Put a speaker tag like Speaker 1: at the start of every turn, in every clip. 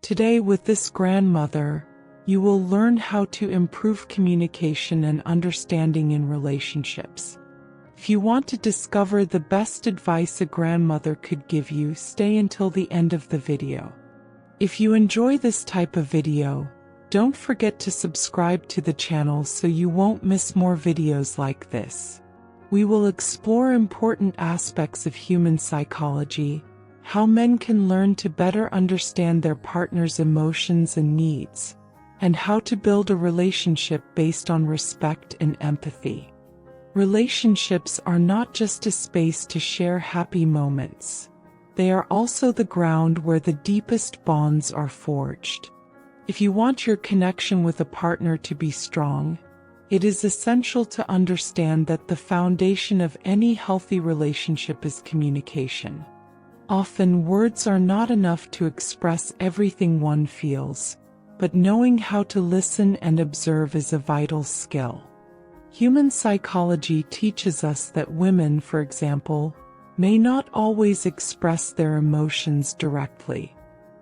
Speaker 1: Today, with this grandmother, you will learn how to improve communication and understanding in relationships. If you want to discover the best advice a grandmother could give you, stay until the end of the video. If you enjoy this type of video, don't forget to subscribe to the channel so you won't miss more videos like this. We will explore important aspects of human psychology, how men can learn to better understand their partner's emotions and needs, and how to build a relationship based on respect and empathy. Relationships are not just a space to share happy moments. They are also the ground where the deepest bonds are forged. If you want your connection with a partner to be strong, it is essential to understand that the foundation of any healthy relationship is communication. Often, words are not enough to express everything one feels, but knowing how to listen and observe is a vital skill. Human psychology teaches us that women, for example, may not always express their emotions directly.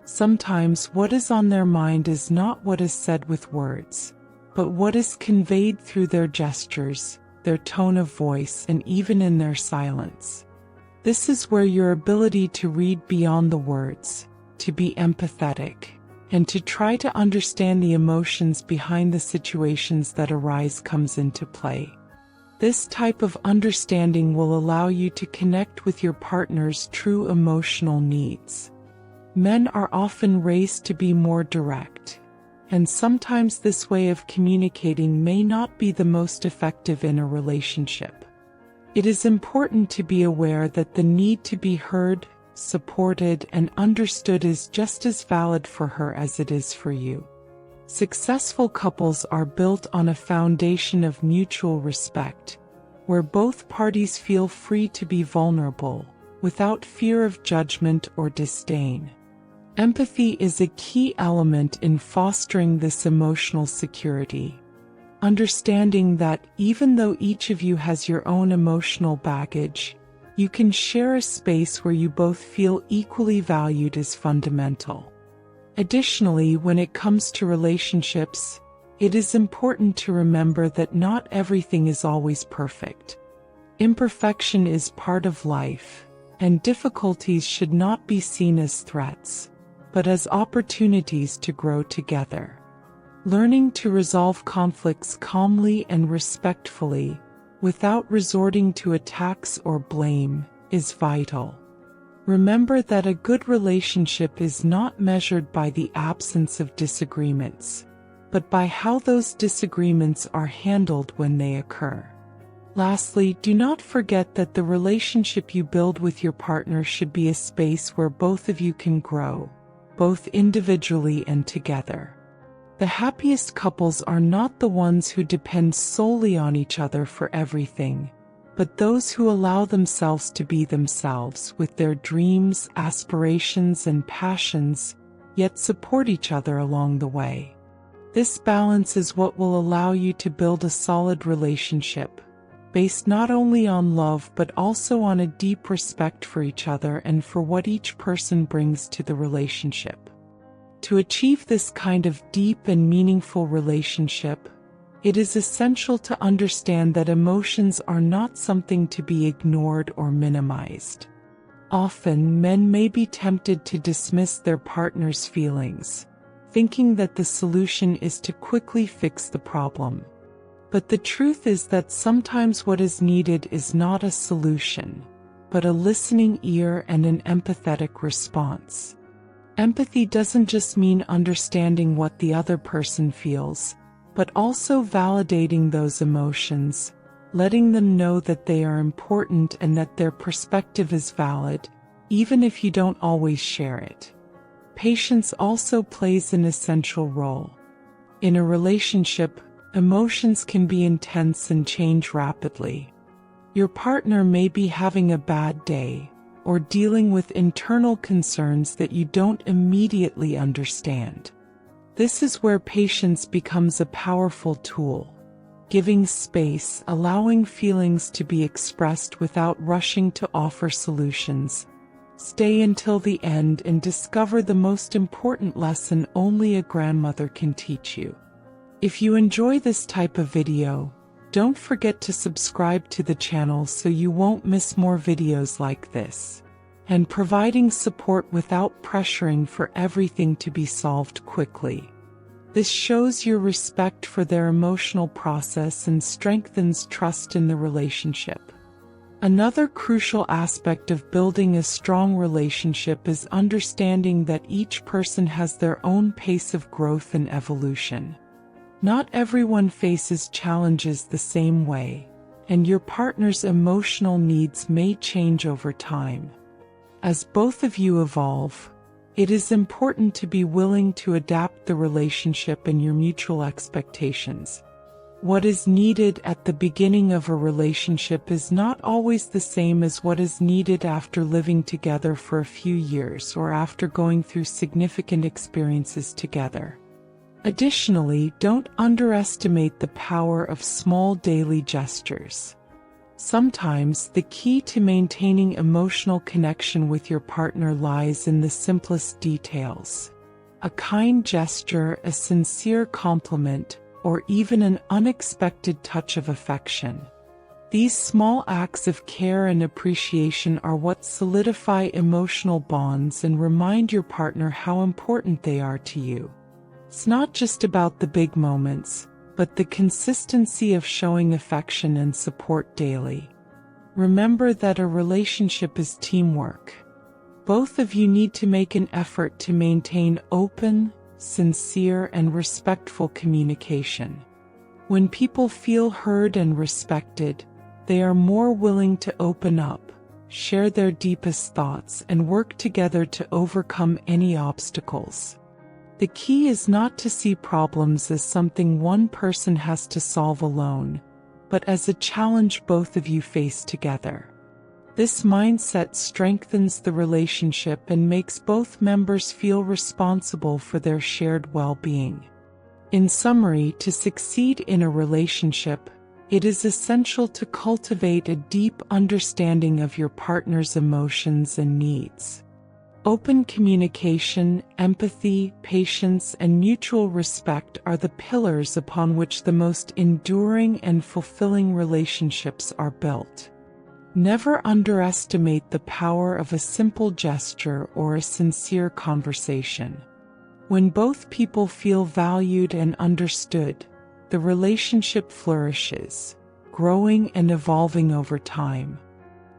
Speaker 1: Sometimes what is on their mind is not what is said with words, but what is conveyed through their gestures, their tone of voice, and even in their silence. This is where your ability to read beyond the words, to be empathetic, and to try to understand the emotions behind the situations that arise comes into play. This type of understanding will allow you to connect with your partner's true emotional needs. Men are often raised to be more direct, and sometimes this way of communicating may not be the most effective in a relationship. It is important to be aware that the need to be heard, supported, and understood is just as valid for her as it is for you. Successful couples are built on a foundation of mutual respect, where both parties feel free to be vulnerable, without fear of judgment or disdain. Empathy is a key element in fostering this emotional security. Understanding that even though each of you has your own emotional baggage, you can share a space where you both feel equally valued is fundamental. Additionally, when it comes to relationships, it is important to remember that not everything is always perfect. Imperfection is part of life, and difficulties should not be seen as threats, but as opportunities to grow together. Learning to resolve conflicts calmly and respectfully, without resorting to attacks or blame, is vital. Remember that a good relationship is not measured by the absence of disagreements, but by how those disagreements are handled when they occur. Lastly, do not forget that the relationship you build with your partner should be a space where both of you can grow, both individually and together. The happiest couples are not the ones who depend solely on each other for everything, but those who allow themselves to be themselves with their dreams, aspirations, and passions, yet support each other along the way. This balance is what will allow you to build a solid relationship, based not only on love but also on a deep respect for each other and for what each person brings to the relationship. To achieve this kind of deep and meaningful relationship, it is essential to understand that emotions are not something to be ignored or minimized. Often, men may be tempted to dismiss their partner's feelings, thinking that the solution is to quickly fix the problem. But the truth is that sometimes what is needed is not a solution, but a listening ear and an empathetic response. Empathy doesn't just mean understanding what the other person feels, but also validating those emotions, letting them know that they are important and that their perspective is valid, even if you don't always share it. Patience also plays an essential role. In a relationship, emotions can be intense and change rapidly. Your partner may be having a bad day, or dealing with internal concerns that you don't immediately understand. This is where patience becomes a powerful tool. Giving space, allowing feelings to be expressed without rushing to offer solutions, Stay until the end and discover the most important lesson only a grandmother can teach you. If you enjoy this type of video, don't forget to subscribe to the channel so you won't miss more videos like this. And providing support without pressuring for everything to be solved quickly. This shows your respect for their emotional process and strengthens trust in the relationship. Another crucial aspect of building a strong relationship is understanding that each person has their own pace of growth and evolution. Not everyone faces challenges the same way, and your partner's emotional needs may change over time. As both of you evolve, it is important to be willing to adapt the relationship and your mutual expectations. What is needed at the beginning of a relationship is not always the same as what is needed after living together for a few years or after going through significant experiences together. Additionally, don't underestimate the power of small daily gestures. Sometimes the key to maintaining emotional connection with your partner lies in the simplest details. A kind gesture, a sincere compliment, or even an unexpected touch of affection. These small acts of care and appreciation are what solidify emotional bonds and remind your partner how important they are to you. It's not just about the big moments, but the consistency of showing affection and support daily. Remember that a relationship is teamwork. Both of you need to make an effort to maintain open, sincere, and respectful communication. When people feel heard and respected, they are more willing to open up, share their deepest thoughts, and work together to overcome any obstacles. The key is not to see problems as something one person has to solve alone, but as a challenge both of you face together. This mindset strengthens the relationship and makes both members feel responsible for their shared well-being. In summary, to succeed in a relationship, it is essential to cultivate a deep understanding of your partner's emotions and needs. Open communication, empathy, patience, and mutual respect are the pillars upon which the most enduring and fulfilling relationships are built. Never underestimate the power of a simple gesture or a sincere conversation. When both people feel valued and understood, the relationship flourishes, growing and evolving over time.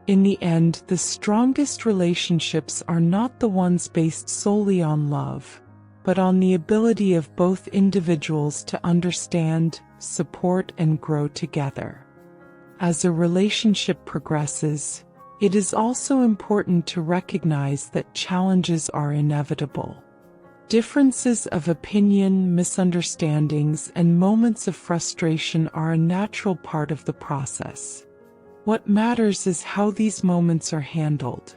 Speaker 1: In the end, the strongest relationships are not the ones based solely on love, but on the ability of both individuals to understand, support, and grow together. As a relationship progresses, it is also important to recognize that challenges are inevitable. Differences of opinion, misunderstandings, and moments of frustration are a natural part of the process. What matters is how these moments are handled.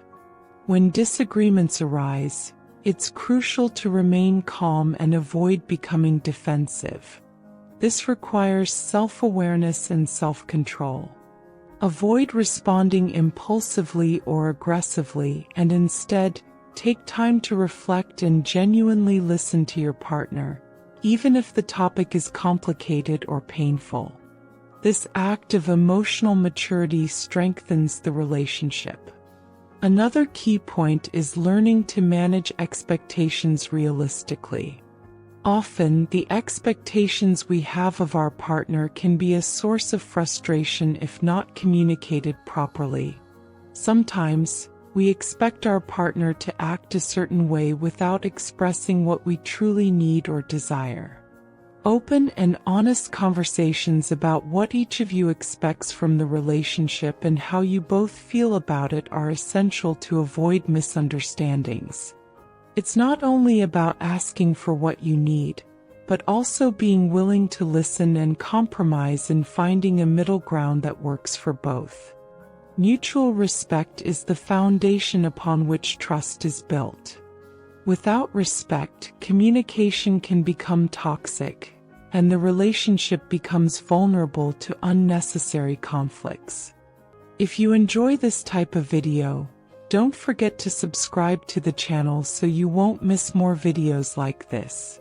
Speaker 1: When disagreements arise, it's crucial to remain calm and avoid becoming defensive. This requires self-awareness and self-control. Avoid responding impulsively or aggressively, and instead, take time to reflect and genuinely listen to your partner, even if the topic is complicated or painful. This act of emotional maturity strengthens the relationship. Another key point is learning to manage expectations realistically. Often, the expectations we have of our partner can be a source of frustration if not communicated properly. Sometimes, we expect our partner to act a certain way without expressing what we truly need or desire. Open and honest conversations about what each of you expects from the relationship and how you both feel about it are essential to avoid misunderstandings. It's not only about asking for what you need, but also being willing to listen and compromise in finding a middle ground that works for both. Mutual respect is the foundation upon which trust is built. Without respect, communication can become toxic, and the relationship becomes vulnerable to unnecessary conflicts. If you enjoy this type of video, Don't forget to subscribe to the channel so you won't miss more videos like this.